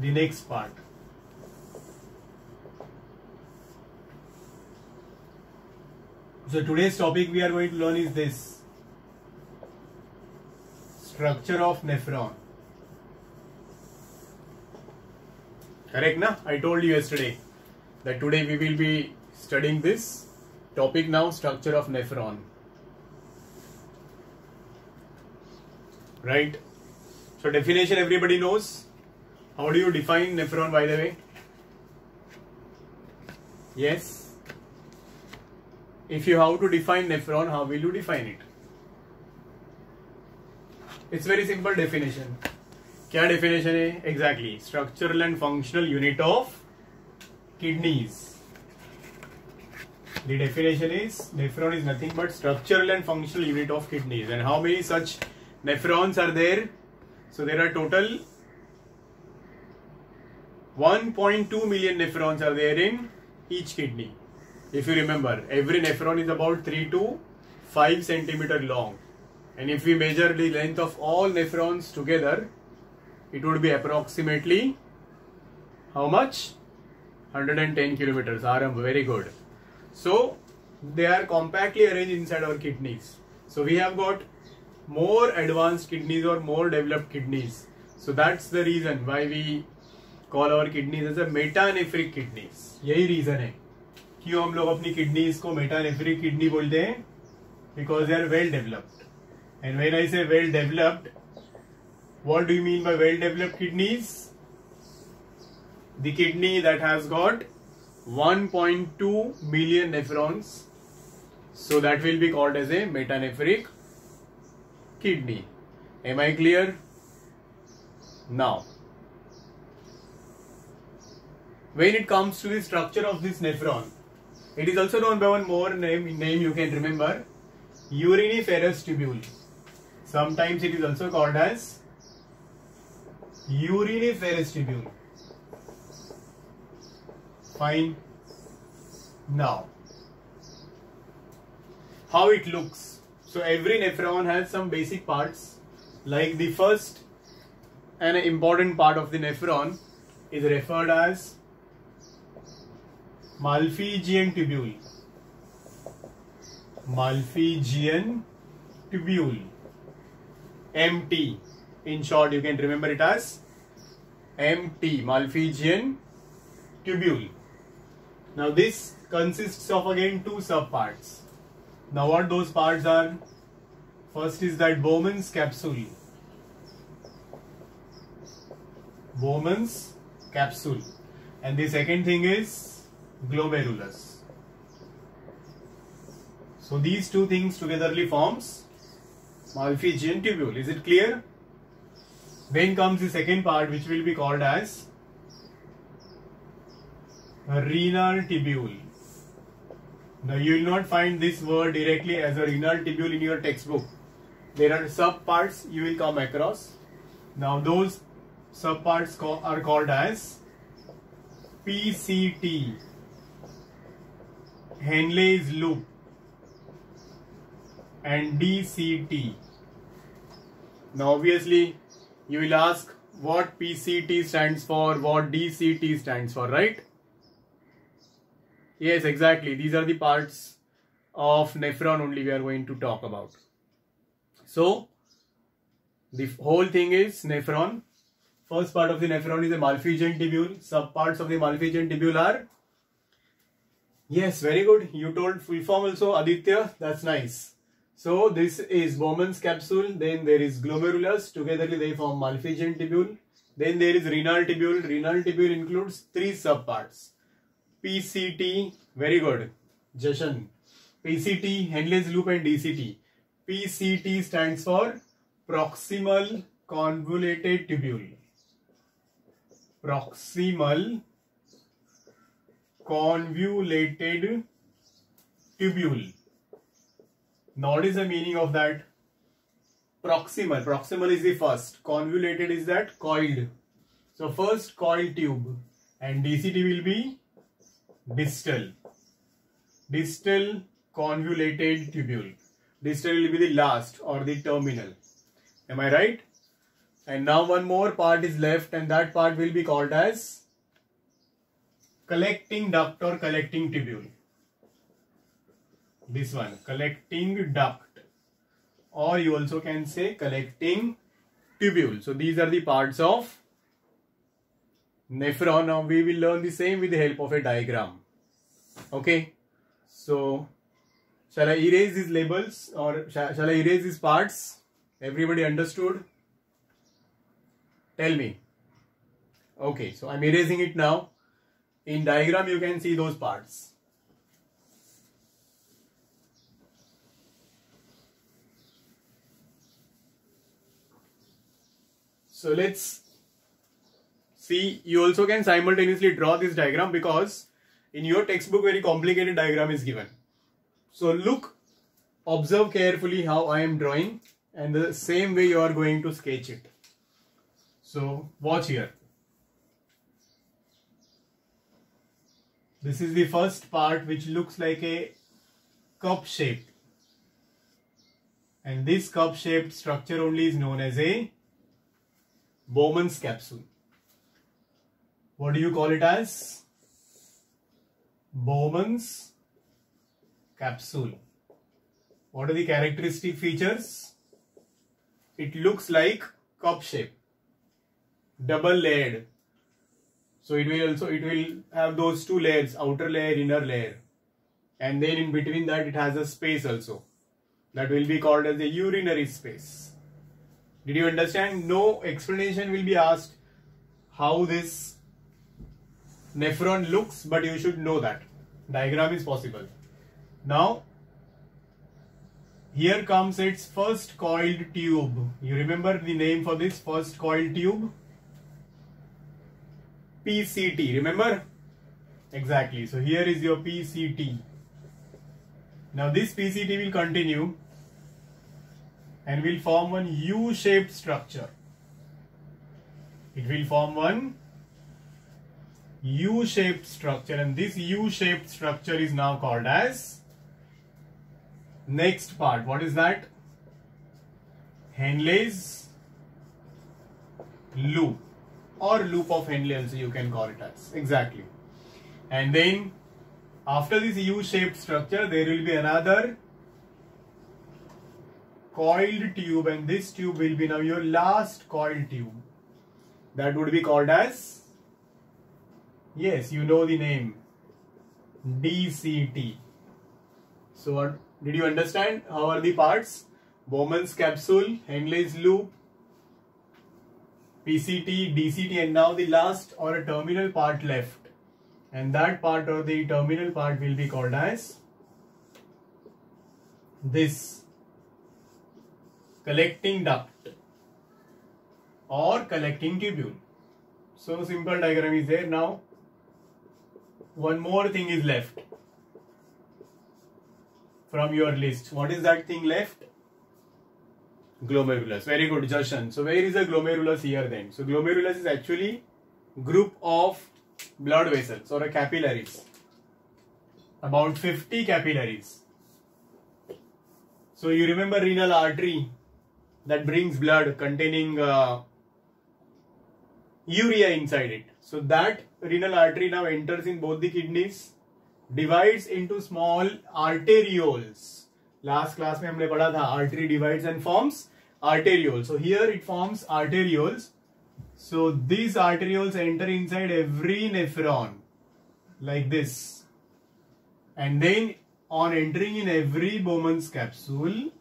the next part. So today's topic we are going to learn is this: structure of nephron. Correct, na? I told you yesterday that today we will be studying this topic now, structure of nephron. Right? So definition everybody knows. How do you define nephron, by the way? Yes. If you have to define nephron, how will you define it? It's very simple definition. क्या definition है? Exactly. Structural and functional unit of kidneys. The definition is nephron is nothing but structural and functional unit of kidneys. And how many such nephrons are there? So there are total 1.2 million nephrons are there in each kidney. If you remember, every nephron is about 3 to 5 centimeter long. And if we measure the length of all nephrons together, it would be approximately how much? 110 kilometers. Aram, very good. So they are compactly arranged inside our kidneys. So we have got more advanced kidneys or more developed kidneys. So that's the reason why we call our kidneys as a metanephric kidneys. यही reason है क्यों हम लोग अपनी kidneys को metanephric kidney बोलते हैं? Because they are well developed. And when I say well developed, what do you mean by well developed kidneys? The kidney that has got 1.2 million nephrons. So that will be called as a metanephric kidney. Am I clear? Now, when it comes to the structure of this nephron, it is also known by one more name you can remember, uriniferous tubule. Sometimes it is also called as uriniferous tubule. Fine. Now, how it looks. So every nephron has some basic parts. Like the first and an important part of the nephron is referred as Malpighian tubule. Malpighian tubule. MT. In short, you can remember it as MT. Malpighian tubule. Now this consists of again two subparts. Now what those parts are? First is that Bowman's capsule. Bowman's capsule. And the second thing is glomerulus. So these two things togetherly forms Malpighian tubule. Is it clear? Then comes the second part, which will be called as renal tubule. Now you will not find this word directly as a renal tubule in your textbook. There are subparts you will come across. Now those subparts are called as PCT, Henle's loop, and DCT. Now obviously you will ask what PCT stands for, what DCT stands for, right? Yes, exactly. These are the parts of nephron only we are going to talk about. So the whole thing is nephron. First part of the nephron is a Malpighian tubule. Subparts of the Malpighian tubule are, yes, very good. You told full form also, Aditya. That's nice. So this is Bowman's capsule. Then there is glomerulus. Togetherly they form Malpighian tubule. Then there is renal tubule. Renal tubule includes three subparts. PCT, very good, Jashan. PCT, Henle's loop, and DCT. PCT stands for proximal convoluted tubule. Proximal convoluted tubule. Now what is the meaning of that? Proximal. Proximal is the first. Convoluted is that coiled. So first coiled tube. And DCT will be distal. Distal convoluted tubule. Distal will be the last or the terminal. Am I right? And now one more part is left, and that part will be called as collecting duct or collecting tubule. This one, collecting duct, or you also can say collecting tubule. So these are the parts of nephron. Now we will learn the same with the help of a diagram. Okay, so shall I erase these labels, or shall I erase these parts? Everybody understood? Tell me. Okay, so I'm erasing it now. In diagram you can see those parts. So let's see. You also can simultaneously draw this diagram, because in your textbook very complicated diagram is given. So look, observe carefully how I am drawing, and the same way you are going to sketch it. So watch here. This is the first part, which looks like a cup shape, and this cup shaped structure only is known as a Bowman's capsule. What do you call it as? Bowman's capsule. What are the characteristic features? It looks like cup shape, double layered. So it will have those two layers, outer layer, inner layer, and then in between that it has a space also, that will be called as the urinary space. Did you understand? No explanation will be asked how this nephron looks, but you should know that diagram is possible. Now here comes its first coiled tube. You remember the name for this first coiled tube? PCT, remember? Exactly. So here is your PCT. Now this PCT will continue and will form one U-shaped structure. It will form one U-shaped structure, and this U-shaped structure is now called as next part. What is that? Henle's loop, or loop of Henle also you can call it as. Exactly. And then after this U-shaped structure there will be another coiled tube, and this tube will be now your last coiled tube. That would be called as, yes, you know the name, DCT. So what, did you understand? How are the parts? Bowman's capsule, Henle's loop, PCT, DCT, and now the last or a terminal part left, and that part or the terminal part will be called as this collecting duct or collecting tubule. So simple diagram is there. Now one more thing is left from your list. What is that thing left? Glomerulus. Very good, Jarshan. So where is the glomerulus here then? So glomerulus is actually group of blood vessels or a capillaries. About 50 capillaries. So you remember renal artery that brings blood containing urea inside it. So that renal artery now enters in both the kidneys, divides into small arterioles. Last class में हमने पढ़ा था artery divides and forms arterioles. So here it forms arterioles. So these arterioles enter inside every nephron like this, and then on entering in every Bowman's capsule,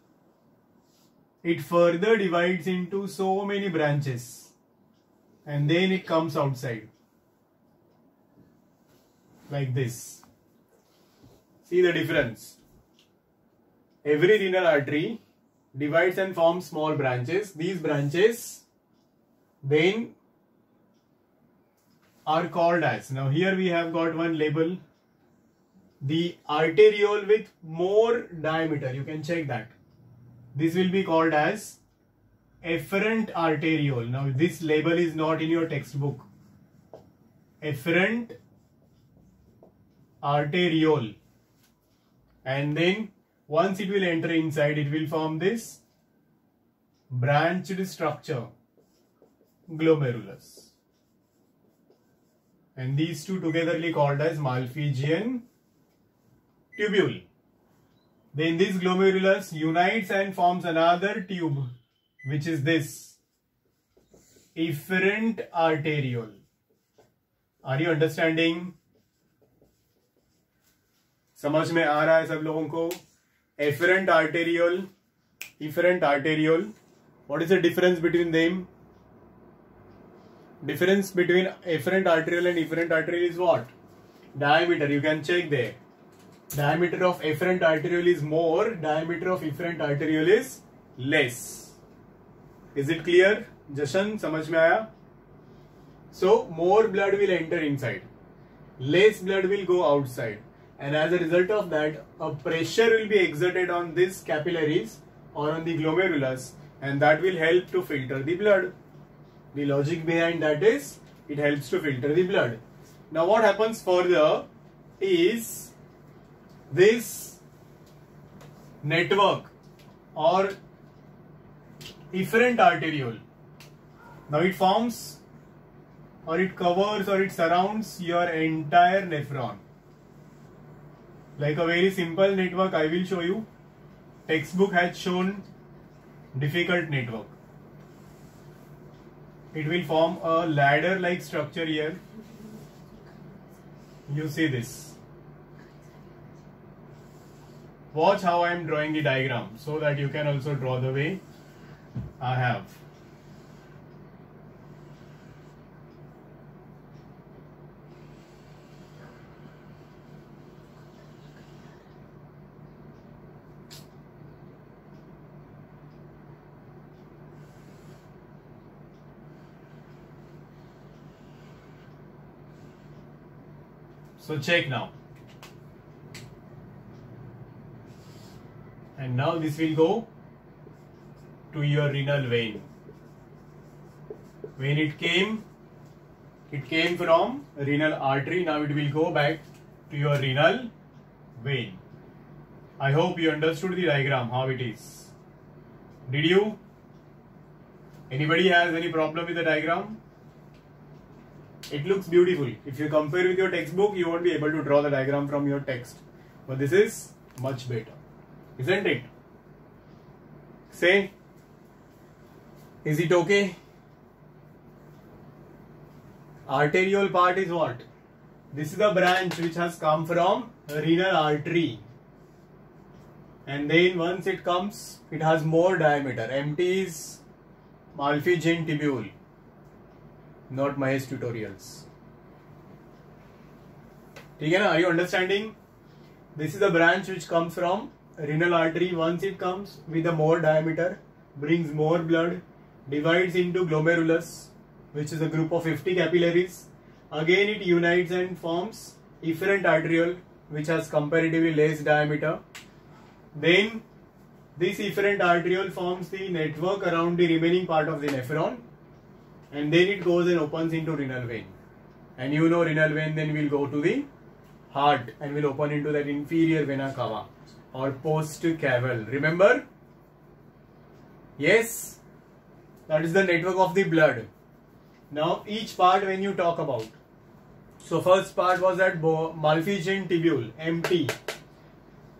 it further divides into so many branches, and then it comes outside like this. See the difference? Every renal artery divides and forms small branches. These branches then are called as, now here we have got one label, the arteriole with more diameter. You can check that. This will be called as efferent arteriole. Now this label is not in your textbook. Efferent arteriole. And then once it will enter inside, it will form this branched structure glomerulus. And these two togetherly called as Malpighian tubule. Then this glomerulus unites and forms another tube, which is this efferent arteriole. Are you understanding? समझ में आ रहा है सब लोगों को? Efferent arteriole, efferent arteriole. What is the difference between them? Difference between efferent arteriole and efferent arteriole is what? Diameter. You can check there. Diameter of efferent arteriole is more. Diameter of efferent arteriole is less. Is it clear? Jashan, समझ में आया? So more blood will enter inside. Less blood will go outside. And as a result of that, a pressure will be exerted on these capillaries or on the glomerulus, and that will help to filter the blood. The logic behind that is it helps to filter the blood. Now what happens further is this network or efferent arteriole. Now it forms or it covers or it surrounds your entire nephron. Like a very simple network, I will show you. Textbook has shown difficult network. It will form a ladder-like structure here. You see this. Watch how I am drawing the diagram so that you can also draw the way I have. So check now. And now this will go to your renal vein. When it came from renal artery. Now it will go back to your renal vein. I hope you understood the diagram, how it is. Did you? Anybody has any problem with the diagram? It looks beautiful. If you compare with your textbook, you won't be able to draw the diagram from your text. But this is much better. Isn't it? Say, is it okay? Arteriole part is what? This is the branch which has come from renal artery. And then once it comes, it has more diameter. Empty is Malpighian tubule. Not Mahesh tutorials. ठीक है ना? Are you understanding? This is the branch which comes from renal artery. Once it comes with a more diameter, brings more blood, divides into glomerulus, which is a group of 50 capillaries. Again it unites and forms efferent arteriole, which has comparatively less diameter. Then this efferent arteriole forms the network around the remaining part of the nephron. And then it goes and opens into renal vein. And you know renal vein then will go to the heart and will open into that inferior vena cava or post caval. Remember? Yes? That is the network of the blood. Now each part when you talk about. So first part was that Malpighian tubule, empty.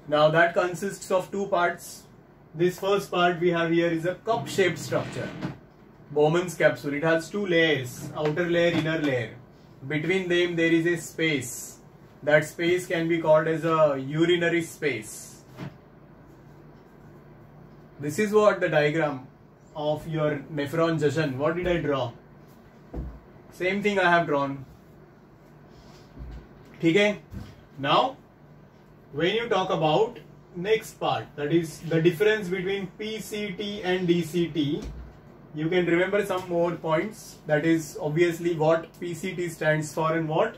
Now that consists of two parts. This first part we have here is a cup-shaped structure. Bowman's capsule. It has two layers, outer layer, inner layer. Between them there is a space. That space can be called as a urinary space. This is what the diagram of your nephron Jashan. What did I draw? Same thing I have drawn. Okay. Now, when you talk about next part, that is the difference between PCT and DCT, you can remember some more points. That is obviously what PCT stands for and what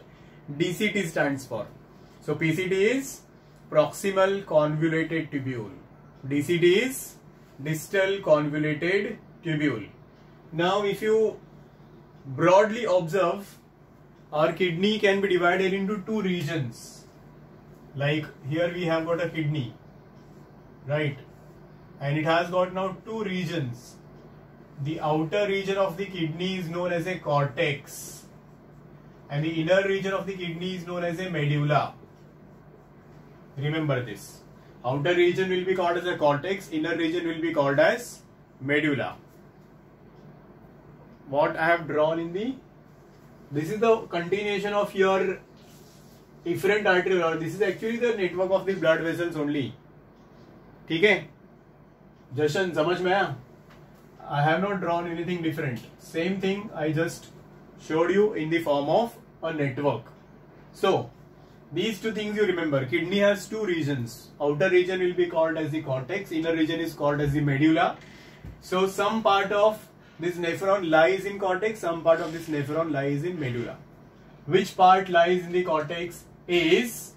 DCT stands for. So PCT is proximal convoluted tubule. DCT is distal convoluted tubule. Now if you broadly observe, our kidney can be divided into two regions. Like here we have got a kidney, right? And it has got now two regions. the outer region of the kidney is known as a cortex and the inner region of the kidney is known as a medulla. Remember this. Outer region will be called as a cortex, inner region will be called as medulla. What I have drawn in the, this is the continuation of your efferent artery, or this is actually the network of the blood vessels only. ठीक है? जशन समझ में आया? I have not drawn anything different. Same thing I just showed you in the form of a network. So these two things you remember. Kidney has two regions. Outer region will be called as the cortex. Inner region is called as the medulla. So some part of this nephron lies in cortex. Some part of this nephron lies in medulla. Which part lies in the cortex is,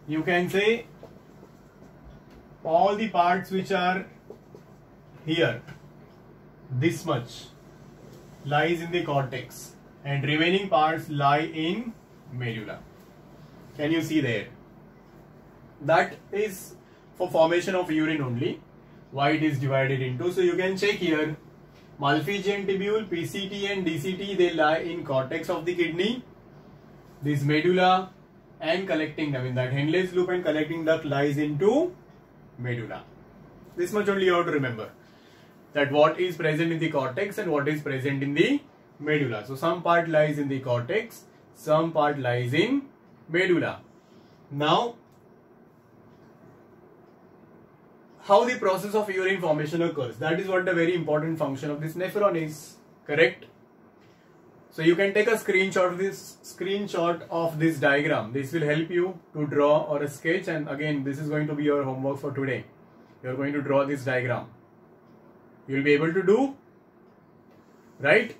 you can say, all the parts which are here. This much lies in the cortex and remaining parts lie in medulla. Can you see there? That is for formation of urine only. Why it is divided into. So you can check here. Malpighian tubule, PCT and DCT, they lie in cortex of the kidney. This medulla and collecting, I mean that Henle's loop and collecting duct lies into medulla. This much only you have to remember. That what is present in the cortex and what is present in the medulla. So some part lies in the cortex, some part lies in medulla. Now, how the process of urine formation occurs, that is what the very important function of this nephron is, correct? So you can take a screenshot of this diagram. This will help you to draw or a sketch, and again this is going to be your homework for today. You are going to draw this diagram. You will be able to do, right?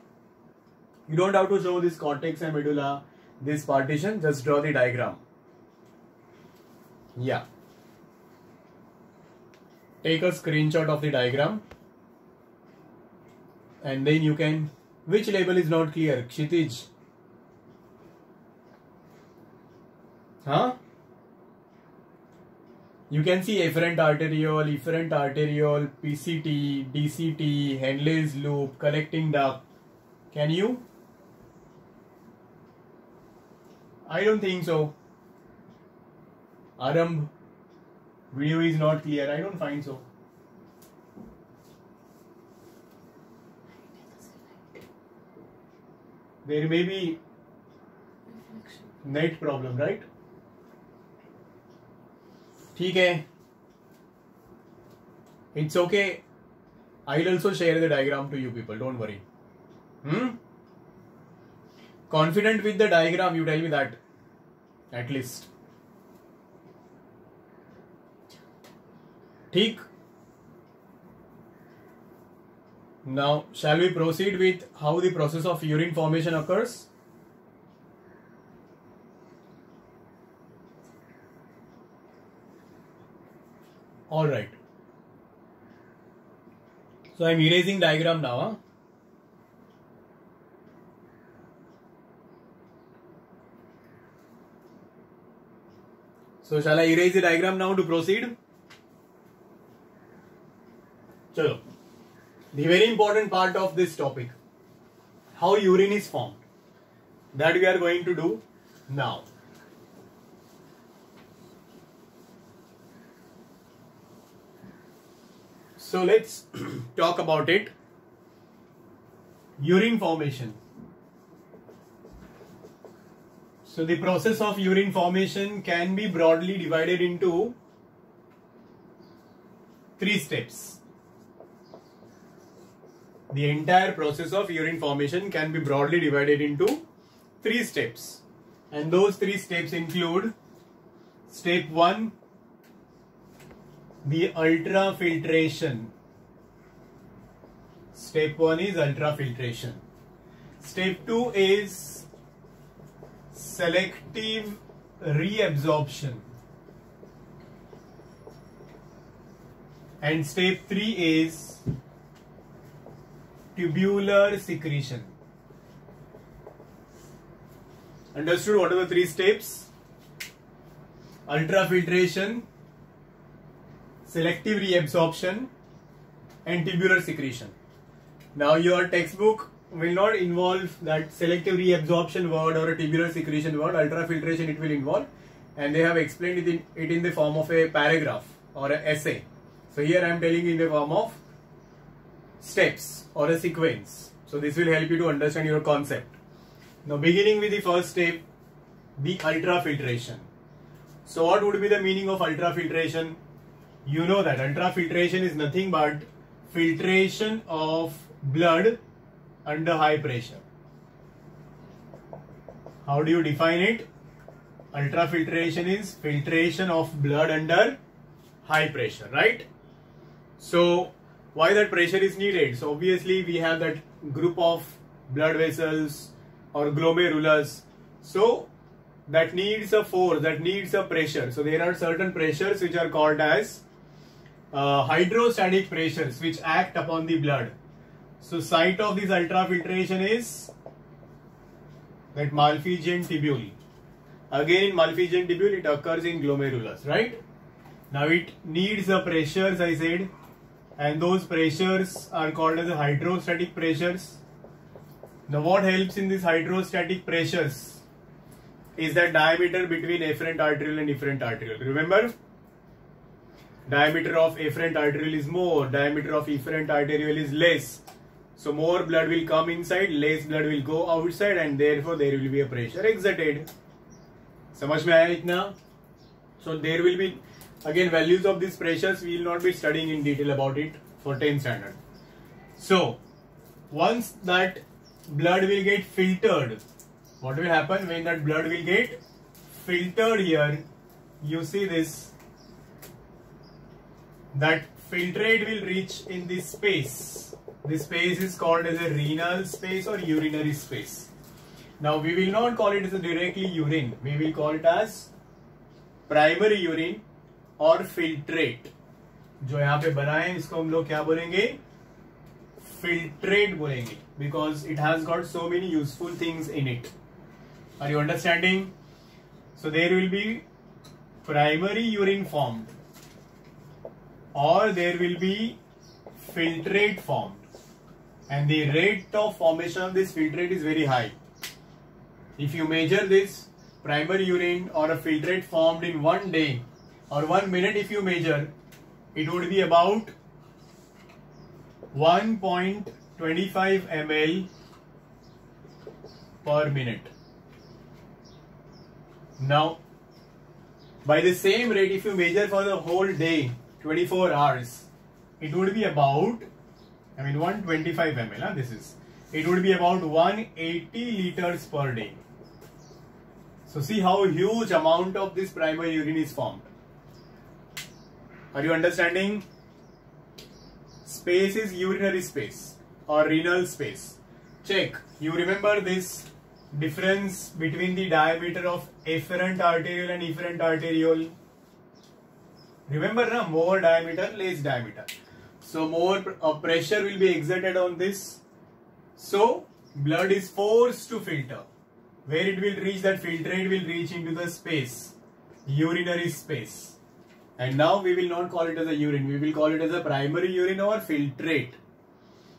You don't have to show this cortex and medulla, this partition, just draw the diagram. Yeah. Take a screenshot of the diagram and then you can, which label is not clear? Kshitij. Huh? You can see efferent arteriole, PCT, DCT, Henle's loop, collecting duct. Can you? I don't think so. Arambh, video is not clear. I don't find so. There may be net problem, right? ठीक है. It's okay. I'll also share the diagram to you people. Don't worry. Confident with the diagram, you tell me that. At least. ठीक. Now, shall we proceed with how the process of urine formation occurs? Alright. So I am erasing diagram now. Huh? So shall I erase the diagram now to proceed? Chalo. The very important part of this topic, how urine is formed, that we are going to do now. So let's talk about it. Urine formation. So the process of urine formation can be broadly divided into 3 steps. The entire process of urine formation can be broadly divided into 3 steps. And those 3 steps include step 1, the ultrafiltration. Step 1 is ultrafiltration. Step 2 is selective reabsorption. And step 3 is tubular secretion. Understood what are the 3 steps? Ultrafiltration, selective reabsorption and tubular secretion. Now your textbook will not involve that selective reabsorption word or a tubular secretion word. Ultrafiltration it will involve, and they have explained it in the form of a paragraph or an essay. So here I am telling you in the form of steps or a sequence. So this will help you to understand your concept. Now beginning with the first step, the ultrafiltration. So what would be the meaning of ultrafiltration? You know that ultrafiltration is nothing but filtration of blood under high pressure. How do you define it? Ultrafiltration is filtration of blood under high pressure, right? So why that pressure is needed? So obviously we have that group of blood vessels or glomerulus. So that needs a force, that needs a pressure. So there are certain pressures which are called as hydrostatic pressures which act upon the blood. So site of this ultrafiltration is that Malpighian tubule. Again in Malpighian tubule it occurs in glomerulus, right? Now it needs the pressures, I said, and those pressures are called as the hydrostatic pressures. Now what helps in these hydrostatic pressures is the diameter between afferent arteriole and efferent arteriole. Remember, diameter of afferent arteriole is more, diameter of efferent arteriole is less. So more blood will come inside, less blood will go outside, and therefore there will be a pressure exerted. समझ में आया इतना? So there will be again values of these pressures. We will not be studying in detail about it for 10th standard. So once that blood will get filtered, what will happen when that blood will get filtered here? You see this, that filtrate will reach in this space. This space is called as a renal space or urinary space. Now we will not call it as a directly urine. We will call it as primary urine और filtrate. जो यहाँ पे बना है इसको हम लोग क्या बोलेंगे? Filtrate बोलेंगे, because it has got so many useful things in it. Are you understanding? So there will be primary urine formed, or there will be filtrate formed, and the rate of formation of this filtrate is very high. If you measure this primary urine or a filtrate formed in 1 day or 1 minute, if you measure, it would be about 1.25 ml per minute. Now, by the same rate, if you measure for the whole day, 24 hours, it would be about, 125 ml, this is, it would be about 180 liters per day. So see how huge amount of this primary urine is formed. Are you understanding? Space is urinary space or renal space. Check. You remember this difference between the diameter of afferent arteriole and efferent arteriole? Remember, na? More diameter, less diameter. So more pressure will be exerted on this. So blood is forced to filter. Where it will reach, that filtrate will reach into the space, urinary space. And now we will not call it as a urine, we will call it as a primary urine or filtrate.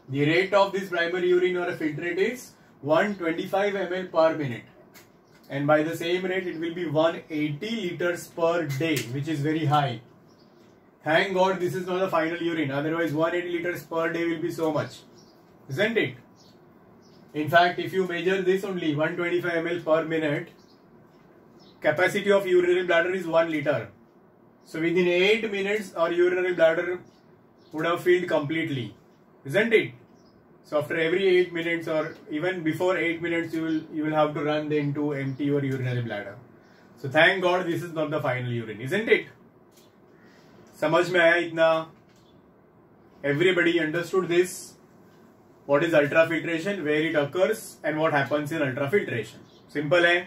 The rate of this primary urine or a filtrate is 125 ml per minute. And by the same rate, it will be 180 liters per day, which is very high. Thank God this is not the final urine, otherwise 180 liters per day will be so much, isn't it? In fact, if you measure this only 125 ml per minute, capacity of urinary bladder is 1 liter. So within 8 minutes our urinary bladder would have filled completely, isn't it? So after every 8 minutes or even before 8 minutes you will have to run then to empty your urinary bladder. So thank God this is not the final urine, isn't it? समझ में आया इतना? Everybody understood this? What is ultrafiltration, where it occurs, and what happens in ultrafiltration? Simple, eh?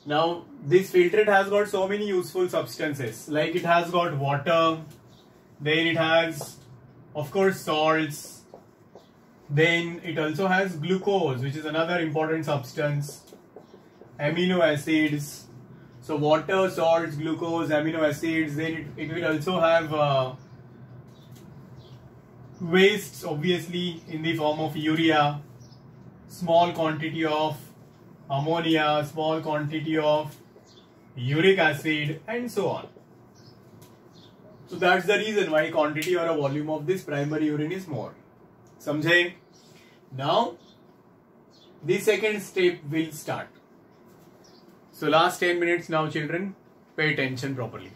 Now, this filtrate has got so many useful substances. Like it has got water, then it has, of course, salts. Then it also has glucose, which is another important substance. Amino acids. So water, salts, glucose, amino acids. Then it will also have wastes obviously in the form of urea, small quantity of ammonia, small quantity of uric acid, and so on. So that's the reason why quantity or a volume of this primary urine is more. Samjhe? Now the second step will start. So last 10 minutes now, children, pay attention properly.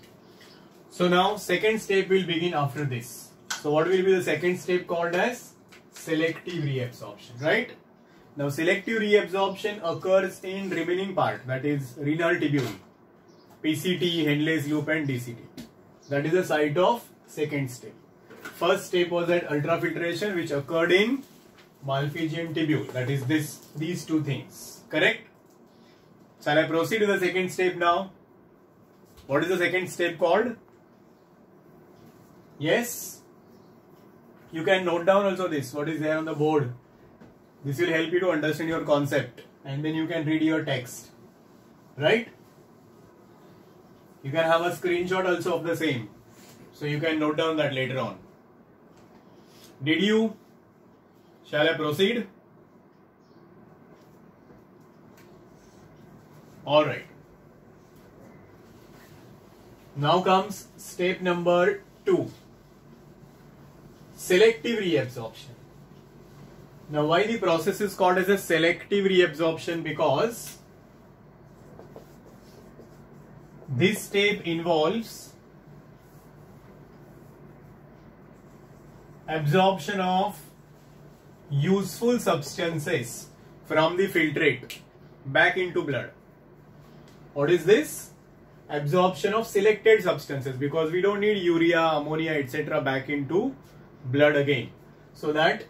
So now second step will begin after this. So what will be the second step called as selective reabsorption, right? Now selective reabsorption occurs in remaining part, that is renal tubule, PCT, Henle's loop and DCT. That is the site of second step. First step was at ultrafiltration, which occurred in Malpighian tubule, that is these two things, correct? Shall I proceed to the second step now? What is the second step called? Yes? You can note down also this, what is there on the board. This will help you to understand your concept and then you can read your text, right? You can have a screenshot also of the same, so you can note down that later on. Did you? Shall I proceed? Alright. Now comes step number 2. Selective reabsorption. Now why the process is called as a selective reabsorption? Because this step involves absorption of useful substances from the filtrate back into blood. What is this? Absorption of selected substances, because we don't need urea, ammonia, etc. back into blood again. So that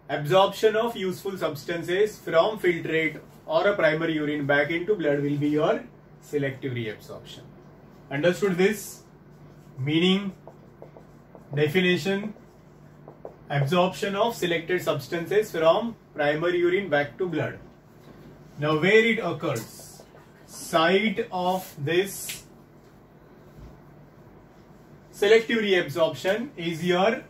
absorption of useful substances from filtrate or a primary urine back into blood will be your selective reabsorption. Understood this? Meaning, definition, absorption of selected substances from primary urine back to blood. Now where it occurs? Site of this selective reabsorption is your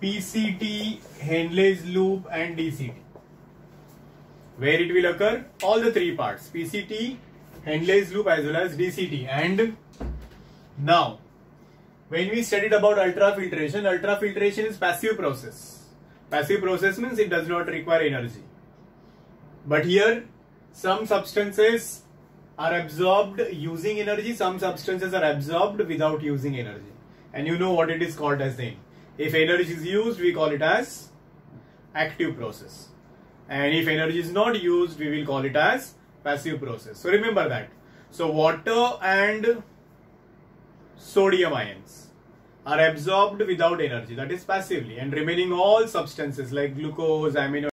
PCT, Henle's loop and DCT. Where it will occur? All the three parts, PCT, Henle's loop as well as DCT. And now when we studied about ultrafiltration, ultrafiltration is passive process. Passive process means it does not require energy. But here some substances are absorbed using energy, some substances are absorbed without using energy. And you know what it is called as then. If energy is used, we call it as active process. And if energy is not used, we will call it as passive process. So remember that. So water and sodium ions are absorbed without energy, that is passively, and remaining all substances like glucose, amino